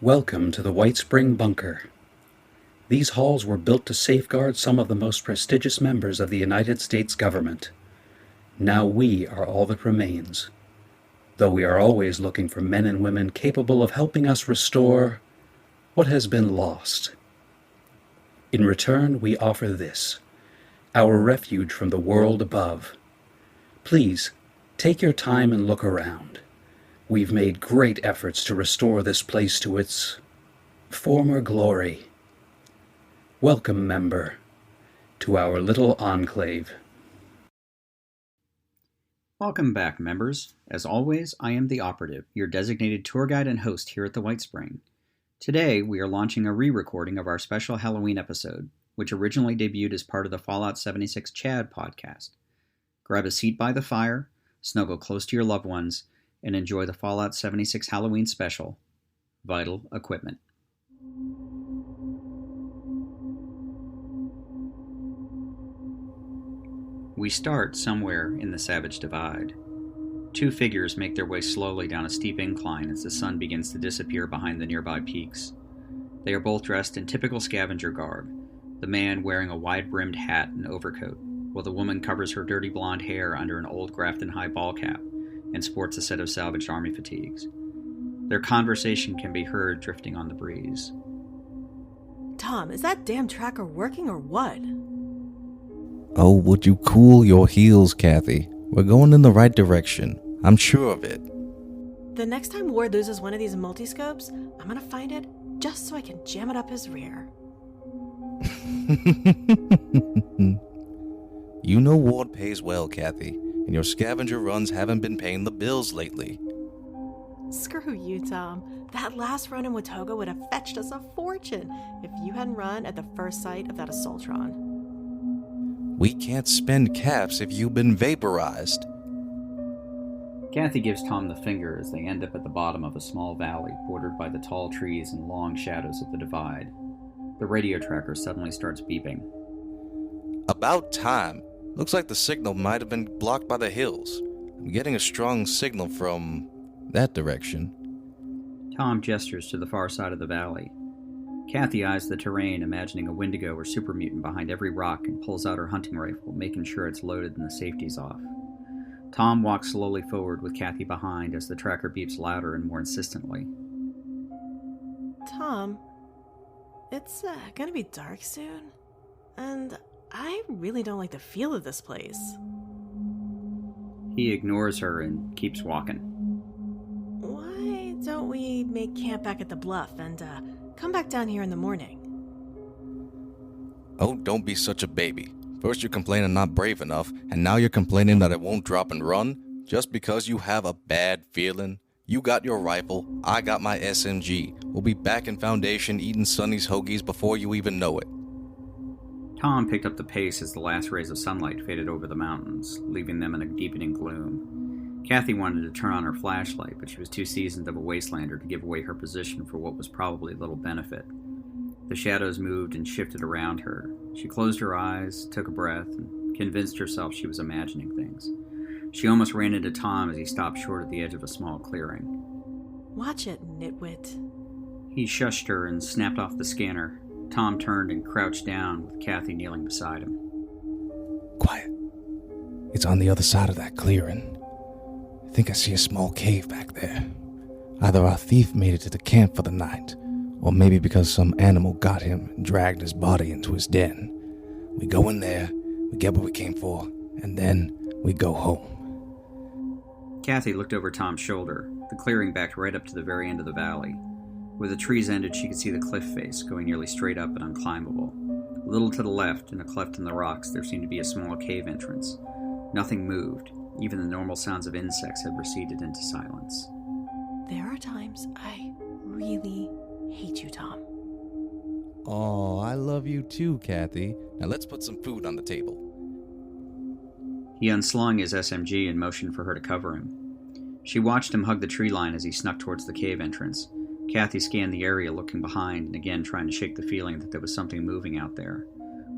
Welcome to the White Spring Bunker. These halls were built to safeguard some of the most prestigious members of the United States government. Now we are all that remains, though we are always looking for men and women capable of helping us restore what has been lost. In return, we offer this, our refuge from the world above. Please, take your time and look around. We've made great efforts to restore this place to its former glory. Welcome, member, to our little enclave. Welcome back, members. As always, I am the Operative, your designated tour guide and host here at the White Spring. Today, we are launching a re-recording of our special Halloween episode, which originally debuted as part of the Fallout 76 Chad podcast. Grab a seat by the fire, snuggle close to your loved ones, and enjoy the Fallout 76 Halloween special, Vital Equipment. We start somewhere in the Savage Divide. Two figures make their way slowly down a steep incline as the sun begins to disappear behind the nearby peaks. They are both dressed in typical scavenger garb, the man wearing a wide-brimmed hat and overcoat, while the woman covers her dirty blonde hair under an old Grafton High ball cap and sports a set of salvaged army fatigues. Their conversation can be heard drifting on the breeze. Tom, is that damn tracker working or what? Oh, would you cool your heels, Kathy? We're going in the right direction. I'm sure of it. The next time Ward loses one of these multiscopes, I'm gonna find it just so I can jam it up his rear. You know Ward pays well, Kathy, and your scavenger runs haven't been paying the bills lately. Screw you, Tom. That last run in Watoga would have fetched us a fortune if you hadn't run at the first sight of that Assaultron. We can't spend caps if you've been vaporized. Kathy gives Tom the finger as they end up at the bottom of a small valley bordered by the tall trees and long shadows of the divide. The radio tracker suddenly starts beeping. About time. Looks like the signal might have been blocked by the hills. I'm getting a strong signal from that direction. Tom gestures to the far side of the valley. Kathy eyes the terrain, imagining a Wendigo or super mutant behind every rock, and pulls out her hunting rifle, making sure it's loaded and the safety's off. Tom walks slowly forward with Kathy behind as the tracker beeps louder and more insistently. Tom, it's gonna be dark soon, and I really don't like the feel of this place. He ignores her and keeps walking. Why don't we make camp back at the bluff and come back down here in the morning? Oh, don't be such a baby. First you complain I'm not brave enough, and now you're complaining that I won't drop and run? Just because you have a bad feeling? You got your rifle, I got my SMG. We'll be back in Foundation eating Sonny's hoagies before you even know it. Tom picked up the pace as the last rays of sunlight faded over the mountains, leaving them in a deepening gloom. Kathy wanted to turn on her flashlight, but she was too seasoned of a wastelander to give away her position for what was probably little benefit. The shadows moved and shifted around her. She closed her eyes, took a breath, and convinced herself she was imagining things. She almost ran into Tom as he stopped short at the edge of a small clearing. Watch it, nitwit. He shushed her and snapped off the scanner. Tom turned and crouched down with Kathy kneeling beside him. Quiet. It's on the other side of that clearing. I think I see a small cave back there. Either our thief made it to the camp for the night, or maybe because some animal got him and dragged his body into his den. We go in there, we get what we came for, and then we go home. Kathy looked over Tom's shoulder. The clearing backed right up to the very end of the valley. Where the trees ended, she could see the cliff face going nearly straight up and unclimbable. A little to the left, in a cleft in the rocks, there seemed to be a small cave entrance. Nothing moved. Even the normal sounds of insects had receded into silence. There are times I really hate you, Tom. Oh, I love you too, Kathy. Now let's put some food on the table. He unslung his SMG and motioned for her to cover him. She watched him hug the tree line as he snuck towards the cave entrance. Kathy scanned the area, looking behind and again trying to shake the feeling that there was something moving out there.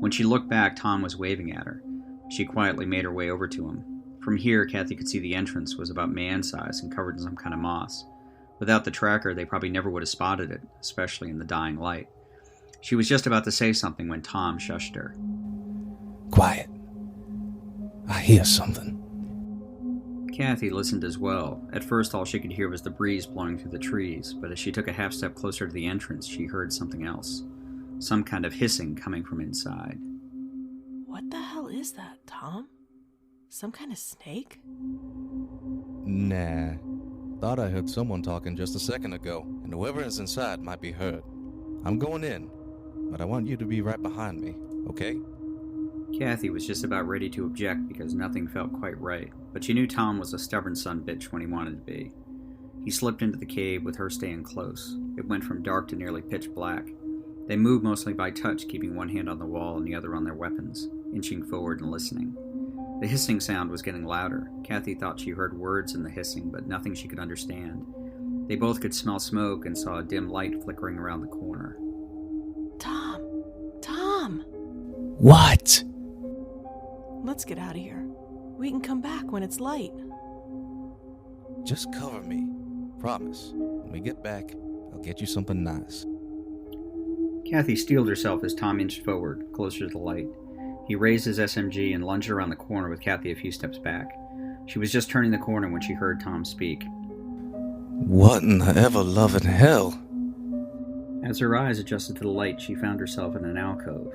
When she looked back, Tom was waving at her. She quietly made her way over to him. From here, Kathy could see the entrance was about man-size and covered in some kind of moss. Without the tracker, they probably never would have spotted it, especially in the dying light. She was just about to say something when Tom shushed her. Quiet. I hear something. Kathy listened as well. At first, all she could hear was the breeze blowing through the trees, but as she took a half step closer to the entrance, she heard something else. Some kind of hissing coming from inside. What the hell is that, Tom? Some kind of snake? Nah. Thought I heard someone talking just a second ago, and whoever is inside might be hurt. I'm going in, but I want you to be right behind me, okay? Kathy was just about ready to object because nothing felt quite right, but she knew Tom was a stubborn son-bitch when he wanted to be. He slipped into the cave with her staying close. It went from dark to nearly pitch black. They moved mostly by touch, keeping one hand on the wall and the other on their weapons, inching forward and listening. The hissing sound was getting louder. Kathy thought she heard words in the hissing, but nothing she could understand. They both could smell smoke and saw a dim light flickering around the corner. Tom! What? Let's get out of here. We can come back when it's light. Just cover me. Promise. When we get back, I'll get you something nice. Kathy steeled herself as Tom inched forward, closer to the light. He raised his SMG and lunged around the corner with Kathy a few steps back. She was just turning the corner when she heard Tom speak. What in the ever-loving hell? As her eyes adjusted to the light, she found herself in an alcove.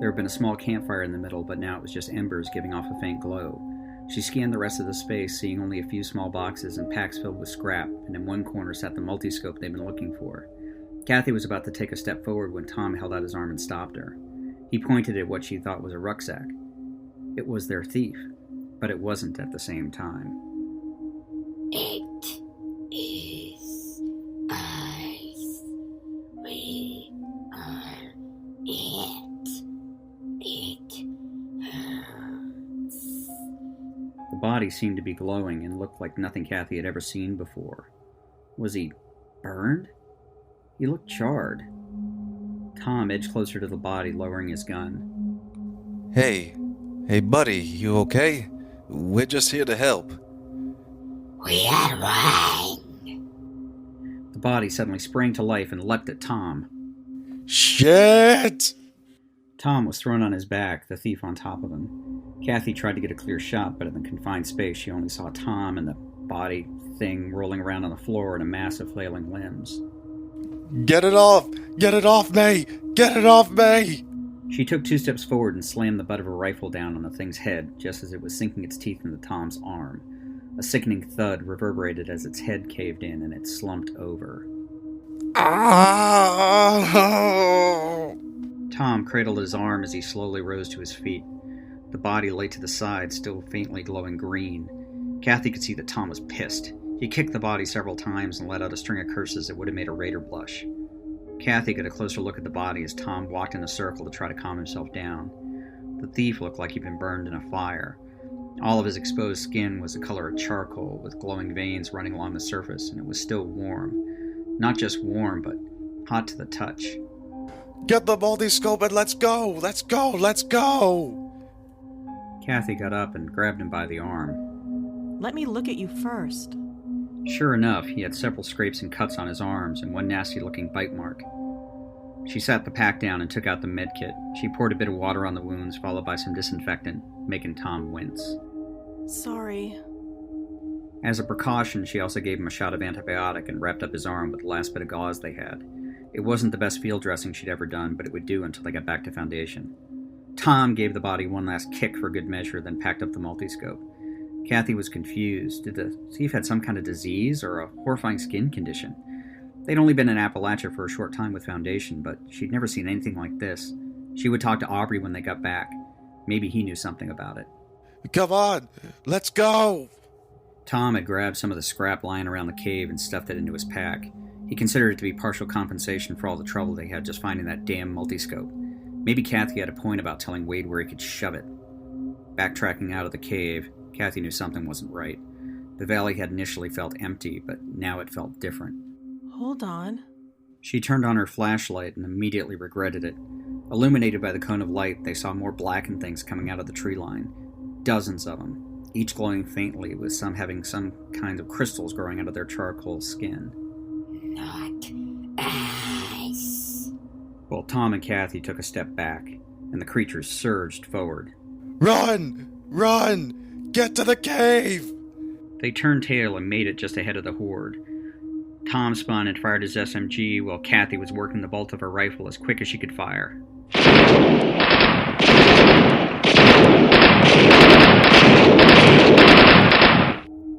There had been a small campfire in the middle, but now it was just embers giving off a faint glow. She scanned the rest of the space, seeing only a few small boxes and packs filled with scrap, and in one corner sat the multiscope they'd been looking for. Kathy was about to take a step forward when Tom held out his arm and stopped her. He pointed at what she thought was a rucksack. It was their thief, but it wasn't at the same time. It is us. We are it. It hurts. The body seemed to be glowing and looked like nothing Kathy had ever seen before. Was he burned? He looked charred. Tom edged closer to the body, lowering his gun. Hey buddy, you okay? We're just here to help. We are one. The body suddenly sprang to life and leapt at Tom. Shit! Tom was thrown on his back, the thief on top of him. Kathy tried to get a clear shot, but in the confined space she only saw Tom and the body thing rolling around on the floor in a mass of flailing limbs. Get it off! Get it off me! Get it off me! She took 2 steps forward and slammed the butt of her rifle down on the thing's head just as it was sinking its teeth into Tom's arm. A sickening thud reverberated as its head caved in and it slumped over. Ah! Tom cradled his arm as he slowly rose to his feet. The body lay to the side, still faintly glowing green. Kathy could see that Tom was pissed. He kicked the body several times and let out a string of curses that would have made a raider blush. Kathy got a closer look at the body as Tom walked in a circle to try to calm himself down. The thief looked like he'd been burned in a fire. All of his exposed skin was the color of charcoal, with glowing veins running along the surface, and it was still warm. Not just warm, but hot to the touch. Get the multi-scope and let's go! Let's go! Let's go! Kathy got up and grabbed him by the arm. Let me look at you first. Sure enough, he had several scrapes and cuts on his arms and one nasty-looking bite mark. She sat the pack down and took out the med kit. She poured a bit of water on the wounds, followed by some disinfectant, making Tom wince. Sorry. As a precaution, she also gave him a shot of antibiotic and wrapped up his arm with the last bit of gauze they had. It wasn't the best field dressing she'd ever done, but it would do until they got back to Foundation. Tom gave the body one last kick for good measure, then packed up the multiscope. Kathy was confused. Did the thief have some kind of disease or a horrifying skin condition? They'd only been in Appalachia for a short time with Foundation, but she'd never seen anything like this. She would talk to Aubrey when they got back. Maybe he knew something about it. Come on! Let's go! Tom had grabbed some of the scrap lying around the cave and stuffed it into his pack. He considered it to be partial compensation for all the trouble they had just finding that damn multiscope. Maybe Kathy had a point about telling Wade where he could shove it. Backtracking out of the cave, Kathy knew something wasn't right. The valley had initially felt empty, but now it felt different. Hold on. She turned on her flashlight and immediately regretted it. Illuminated by the cone of light, they saw more blackened things coming out of the tree line. Dozens of them, each glowing faintly, with some having some kinds of crystals growing out of their charcoal skin. not us. Well, Tom and Kathy took a step back, and the creatures surged forward. Run! Run! Get to the cave! They turned tail and made it just ahead of the horde. Tom spun and fired his SMG while Kathy was working the bolt of her rifle as quick as she could fire.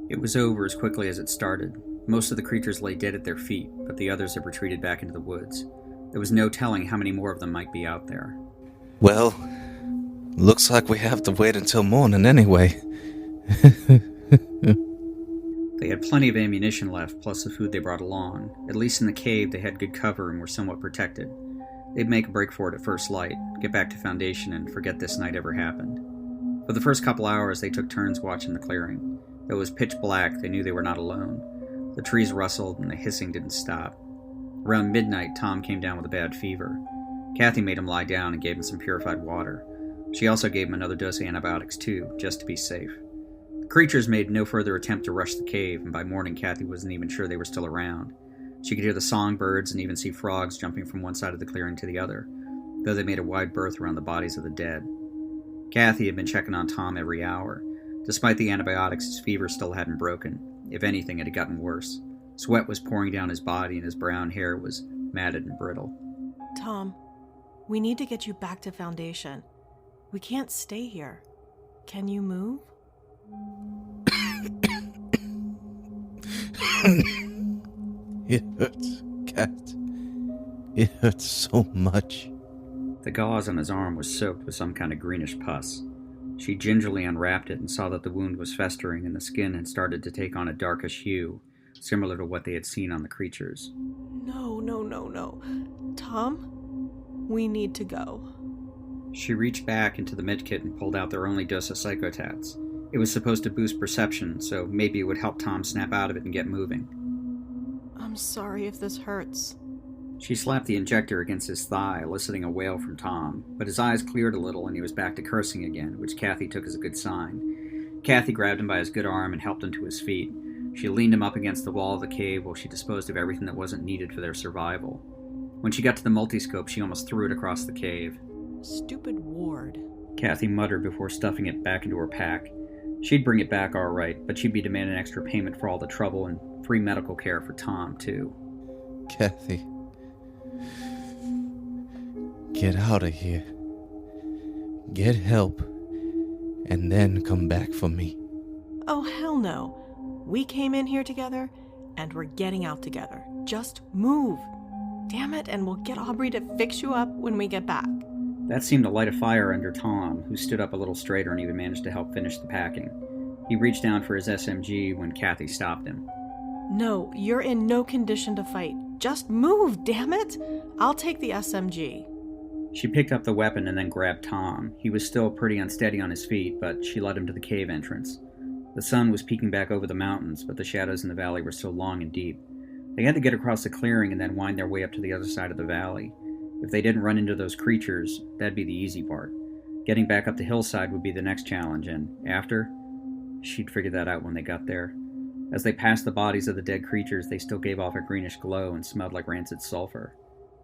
It was over as quickly as it started. Most of the creatures lay dead at their feet, but the others had retreated back into the woods. There was no telling how many more of them might be out there. Well, looks like we have to wait until morning anyway. They had plenty of ammunition left, plus the food they brought along. At least in the cave, they had good cover and were somewhat protected. They'd make a break for it at first light, get back to Foundation, and forget this night ever happened. For the first couple hours, they took turns watching the clearing. Though it was pitch black, they knew they were not alone. The trees rustled, and the hissing didn't stop. Around midnight, Tom came down with a bad fever. Kathy made him lie down and gave him some purified water. She also gave him another dose of antibiotics, too, just to be safe. The creatures made no further attempt to rush the cave, and by morning Kathy wasn't even sure they were still around. She could hear the songbirds and even see frogs jumping from one side of the clearing to the other, though they made a wide berth around the bodies of the dead. Kathy had been checking on Tom every hour. Despite the antibiotics, his fever still hadn't broken. If anything, it had gotten worse. Sweat was pouring down his body, and his brown hair was matted and brittle. Tom, we need to get you back to Foundation. We can't stay here. Can you move? It hurts, Cat. It hurts so much. The gauze on his arm was soaked with some kind of greenish pus. She gingerly unwrapped it and saw that the wound was festering and the skin had started to take on a darkish hue, similar to what they had seen on the creatures. No. Tom, we need to go. She reached back into the medkit and pulled out their only dose of psychotats. It was supposed to boost perception, so maybe it would help Tom snap out of it and get moving. I'm sorry if this hurts. She slapped the injector against his thigh, eliciting a wail from Tom, but his eyes cleared a little and he was back to cursing again, which Kathy took as a good sign. Kathy grabbed him by his good arm and helped him to his feet. She leaned him up against the wall of the cave while she disposed of everything that wasn't needed for their survival. When she got to the multiscope, she almost threw it across the cave. Stupid ward. Kathy muttered before stuffing it back into her pack. She'd bring it back all right, but she'd be demanding extra payment for all the trouble and free medical care for Tom, too. Kathy. Get out of here. Get help. And then come back for me. Oh, hell no. We came in here together, and we're getting out together. Just move. Damn it, and we'll get Aubrey to fix you up when we get back. That seemed to light a fire under Tom, who stood up a little straighter and even managed to help finish the packing. He reached down for his SMG when Kathy stopped him. No, you're in no condition to fight. Just move, damn it! I'll take the SMG. She picked up the weapon and then grabbed Tom. He was still pretty unsteady on his feet, but she led him to the cave entrance. The sun was peeking back over the mountains, but the shadows in the valley were still long and deep. They had to get across the clearing and then wind their way up to the other side of the valley. If they didn't run into those creatures, that'd be the easy part. Getting back up the hillside would be the next challenge, and after? She'd figure that out when they got there. As they passed the bodies of the dead creatures, they still gave off a greenish glow and smelled like rancid sulfur.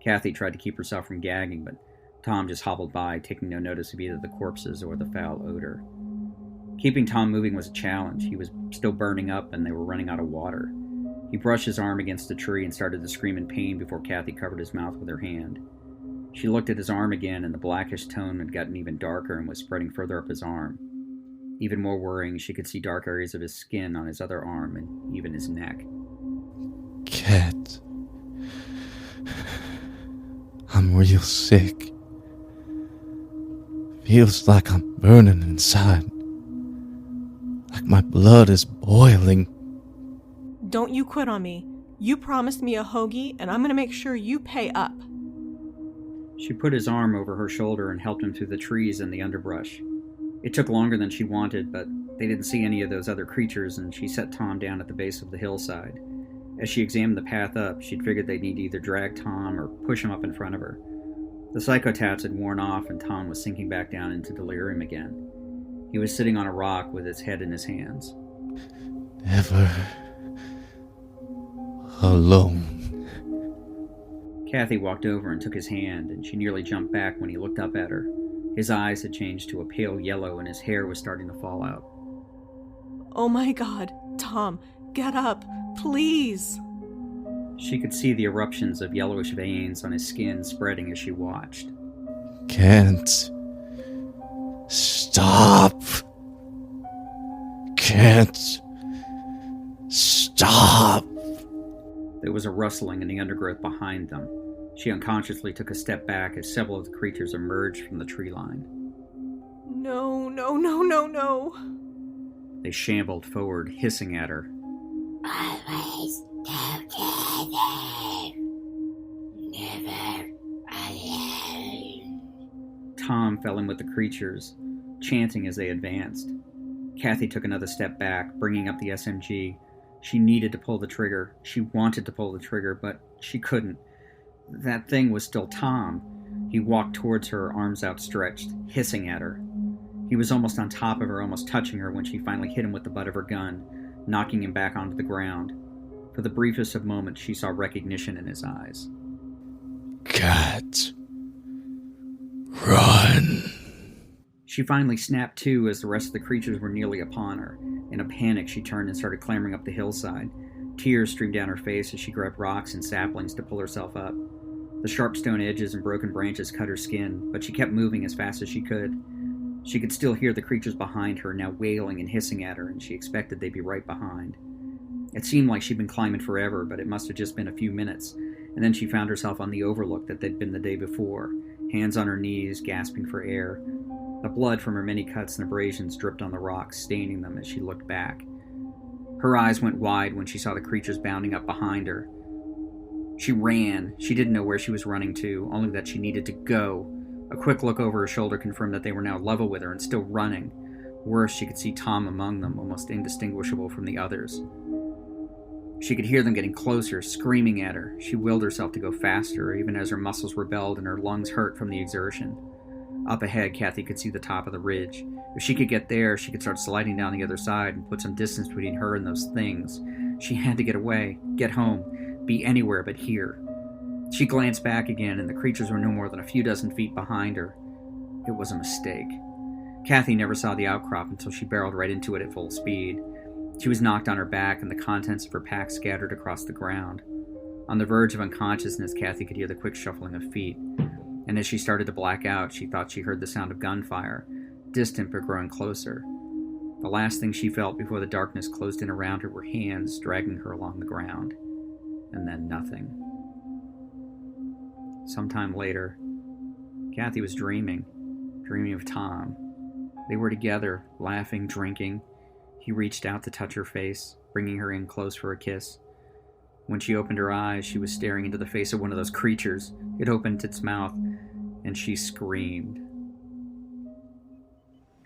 Kathy tried to keep herself from gagging, but Tom just hobbled by, taking no notice of either the corpses or the foul odor. Keeping Tom moving was a challenge. He was still burning up, and they were running out of water. He brushed his arm against a tree and started to scream in pain before Kathy covered his mouth with her hand. She looked at his arm again, and the blackish tone had gotten even darker and was spreading further up his arm. Even more worrying, she could see dark areas of his skin on his other arm and even his neck. Cat. I'm real sick. Feels like I'm burning inside. Like my blood is boiling. Don't you quit on me. You promised me a hoagie, and I'm gonna make sure you pay up. She put his arm over her shoulder and helped him through the trees and the underbrush. It took longer than she wanted, but they didn't see any of those other creatures, and she set Tom down at the base of the hillside. As she examined the path up, she'd figured they'd need to either drag Tom or push him up in front of her. The psychotats had worn off, and Tom was sinking back down into delirium again. He was sitting on a rock with his head in his hands. Never alone. Kathy walked over and took his hand, and she nearly jumped back when he looked up at her. His eyes had changed to a pale yellow, and his hair was starting to fall out. Oh my God, Tom, get up, please. She could see the eruptions of yellowish veins on his skin spreading as she watched. Can't. Stop. Can't. Stop. There was a rustling in the undergrowth behind them. She unconsciously took a step back as several of the creatures emerged from the tree line. No, no, no, no, no. They shambled forward, hissing at her. Always together. Never alone. Tom fell in with the creatures, chanting as they advanced. Kathy took another step back, bringing up the SMG. She needed to pull the trigger. She wanted to pull the trigger, but she couldn't. That thing was still Tom. He walked towards her, arms outstretched, hissing at her. He was almost on top of her, almost touching her, when she finally hit him with the butt of her gun, knocking him back onto the ground. For the briefest of moments, she saw recognition in his eyes. Cat. Run. She finally snapped to as the rest of the creatures were nearly upon her. In a panic, she turned and started clambering up the hillside. Tears streamed down her face as she grabbed rocks and saplings to pull herself up. The sharp stone edges and broken branches cut her skin, but she kept moving as fast as she could. She could still hear the creatures behind her, now wailing and hissing at her, and she expected they'd be right behind. It seemed like she'd been climbing forever, but it must have just been a few minutes, and then she found herself on the overlook that they'd been the day before, hands on her knees, gasping for air. The blood from her many cuts and abrasions dripped on the rocks, staining them as she looked back. Her eyes went wide when she saw the creatures bounding up behind her. She ran. She didn't know where she was running to, only that she needed to go. A quick look over her shoulder confirmed that they were now level with her and still running. Worse, she could see Tom among them, almost indistinguishable from the others. She could hear them getting closer, screaming at her. She willed herself to go faster, even as her muscles rebelled and her lungs hurt from the exertion. Up ahead, Kathy could see the top of the ridge. If she could get there, she could start sliding down the other side and put some distance between her and those things. She had to get away, get home, be anywhere but here. She glanced back again, and the creatures were no more than a few dozen feet behind her. It was a mistake. Kathy never saw the outcrop until she barreled right into it at full speed. She was knocked on her back, and the contents of her pack scattered across the ground. On the verge of unconsciousness, Kathy could hear the quick shuffling of feet, and as she started to black out, she thought she heard the sound of gunfire, distant but growing closer. The last thing she felt before the darkness closed in around her were hands dragging her along the ground. And then nothing. Sometime later, Kathy was dreaming of Tom. They were together, laughing, drinking. He reached out to touch her face, bringing her in close for a kiss. When she opened her eyes, she was staring into the face of one of those creatures. It opened its mouth, and she screamed.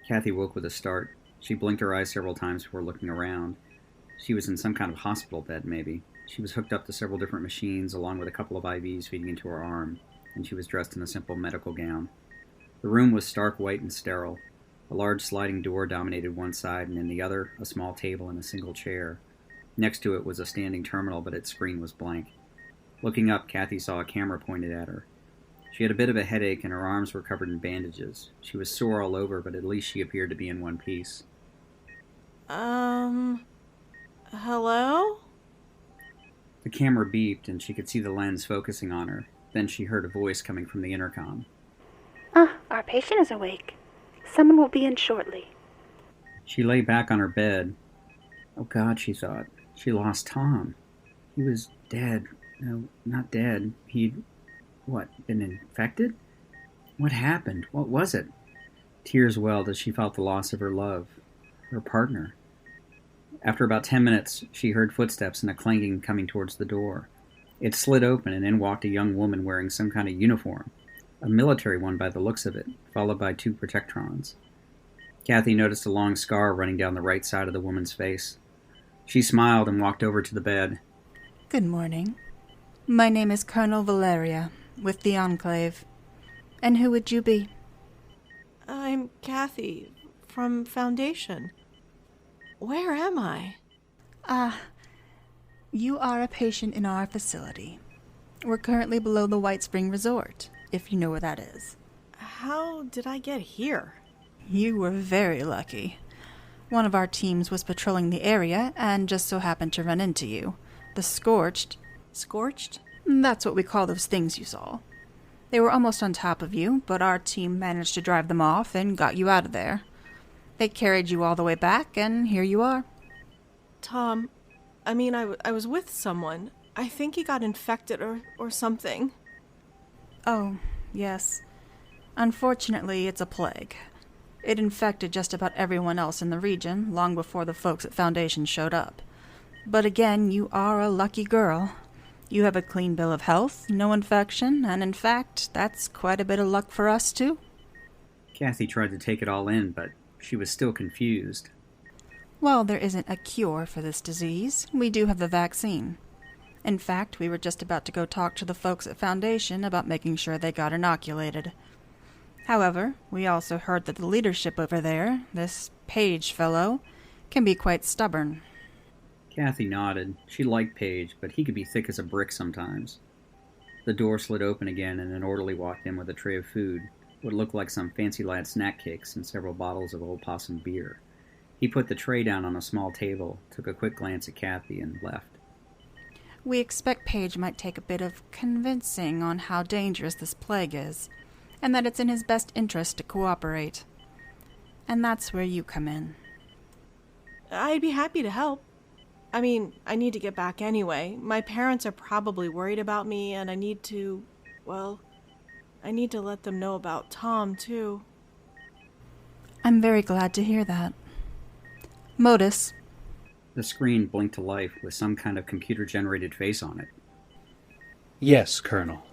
Kathy woke with a start. She blinked her eyes several times before looking around. She was in some kind of hospital bed, maybe. She was hooked up to several different machines, along with a couple of IVs feeding into her arm, and she was dressed in a simple medical gown. The room was stark white and sterile. A large sliding door dominated one side, and in the other, a small table and a single chair. Next to it was a standing terminal, but its screen was blank. Looking up, Kathy saw a camera pointed at her. She had a bit of a headache, and her arms were covered in bandages. She was sore all over, but at least she appeared to be in one piece. Hello? The camera beeped, and she could see the lens focusing on her. Then she heard a voice coming from the intercom. Our patient is awake. Someone will be in shortly. She lay back on her bed. Oh God, she thought. She lost Tom. He was dead. No, not dead. He'd, been infected? What happened? What was it? Tears welled as she felt the loss of her love, her partner. After about 10 minutes, she heard footsteps and a clanging coming towards the door. It slid open, and in walked a young woman wearing some kind of uniform, a military one by the looks of it, followed by 2 protectrons. Kathy noticed a long scar running down the right side of the woman's face. She smiled and walked over to the bed. Good morning. My name is Colonel Valeria, with the Enclave. And who would you be? I'm Kathy, from Foundation. Where am I? You are a patient in our facility. We're currently below the White Spring Resort, if you know where that is. How did I get here? You were very lucky. One of our teams was patrolling the area and just so happened to run into you. The Scorched. Scorched? That's what we call those things you saw. They were almost on top of you, but our team managed to drive them off and got you out of there. They carried you all the way back, and here you are. Tom, I was with someone. I think he got infected or something. Oh, yes. Unfortunately, it's a plague. It infected just about everyone else in the region long before the folks at Foundation showed up. But again, you are a lucky girl. You have a clean bill of health, no infection, and in fact, that's quite a bit of luck for us, too. Kathy tried to take it all in, but she was still confused. While there isn't a cure for this disease, we do have the vaccine. In fact, we were just about to go talk to the folks at Foundation about making sure they got inoculated. However, we also heard that the leadership over there, this Page fellow, can be quite stubborn. Kathy nodded. She liked Paige, but he could be thick as a brick sometimes. The door slid open again, and an orderly walked in with a tray of food, what looked like some fancy lad snack cakes and several bottles of Old Possum beer. He put the tray down on a small table, took a quick glance at Kathy, and left. We expect Page might take a bit of convincing on how dangerous this plague is, and that it's in his best interest to cooperate. And that's where you come in. I'd be happy to help. I need to get back anyway. My parents are probably worried about me, and I need to let them know about Tom, too. I'm very glad to hear that. MODUS. The screen blinked to life with some kind of computer-generated face on it. Yes, Colonel.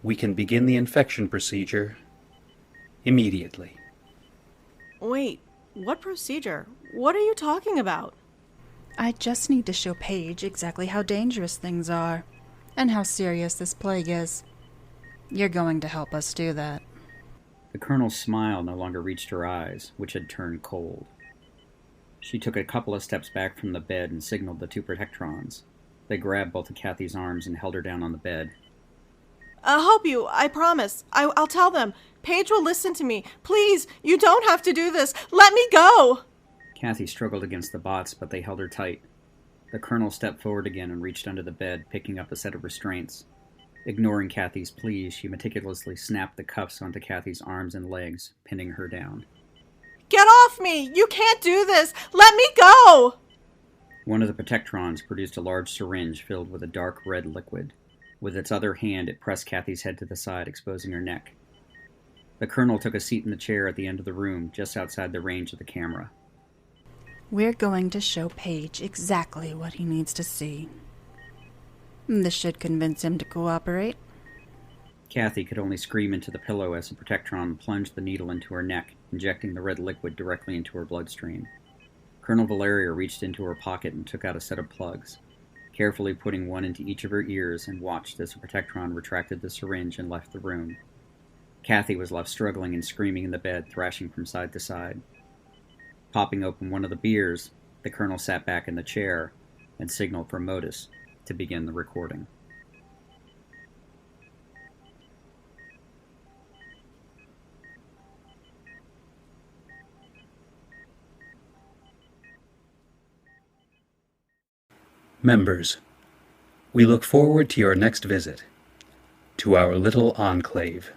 We can begin the infection procedure immediately. Wait, what procedure? What are you talking about? I just need to show Paige exactly how dangerous things are, and how serious this plague is. You're going to help us do that. The Colonel's smile no longer reached her eyes, which had turned cold. She took a couple of steps back from the bed and signaled the two Protectrons. They grabbed both of Kathy's arms and held her down on the bed. I'll help you, I promise. I'll tell them. Paige will listen to me. Please, you don't have to do this. Let me go! Kathy struggled against the bots, but they held her tight. The Colonel stepped forward again and reached under the bed, picking up a set of restraints. Ignoring Kathy's pleas, she meticulously snapped the cuffs onto Kathy's arms and legs, pinning her down. Get off me! You can't do this! Let me go! One of the Protectrons produced a large syringe filled with a dark red liquid. With its other hand, it pressed Kathy's head to the side, exposing her neck. The Colonel took a seat in the chair at the end of the room, just outside the range of the camera. We're going to show Paige exactly what he needs to see. This should convince him to cooperate. Kathy could only scream into the pillow as the Protectron plunged the needle into her neck, injecting the red liquid directly into her bloodstream. Colonel Valeria reached into her pocket and took out a set of plugs, carefully putting one into each of her ears, and watched as the Protectron retracted the syringe and left the room. Kathy was left struggling and screaming in the bed, thrashing from side to side. Popping open one of the beers, the Colonel sat back in the chair and signaled for MODUS to begin the recording. Members, we look forward to your next visit, to our little enclave.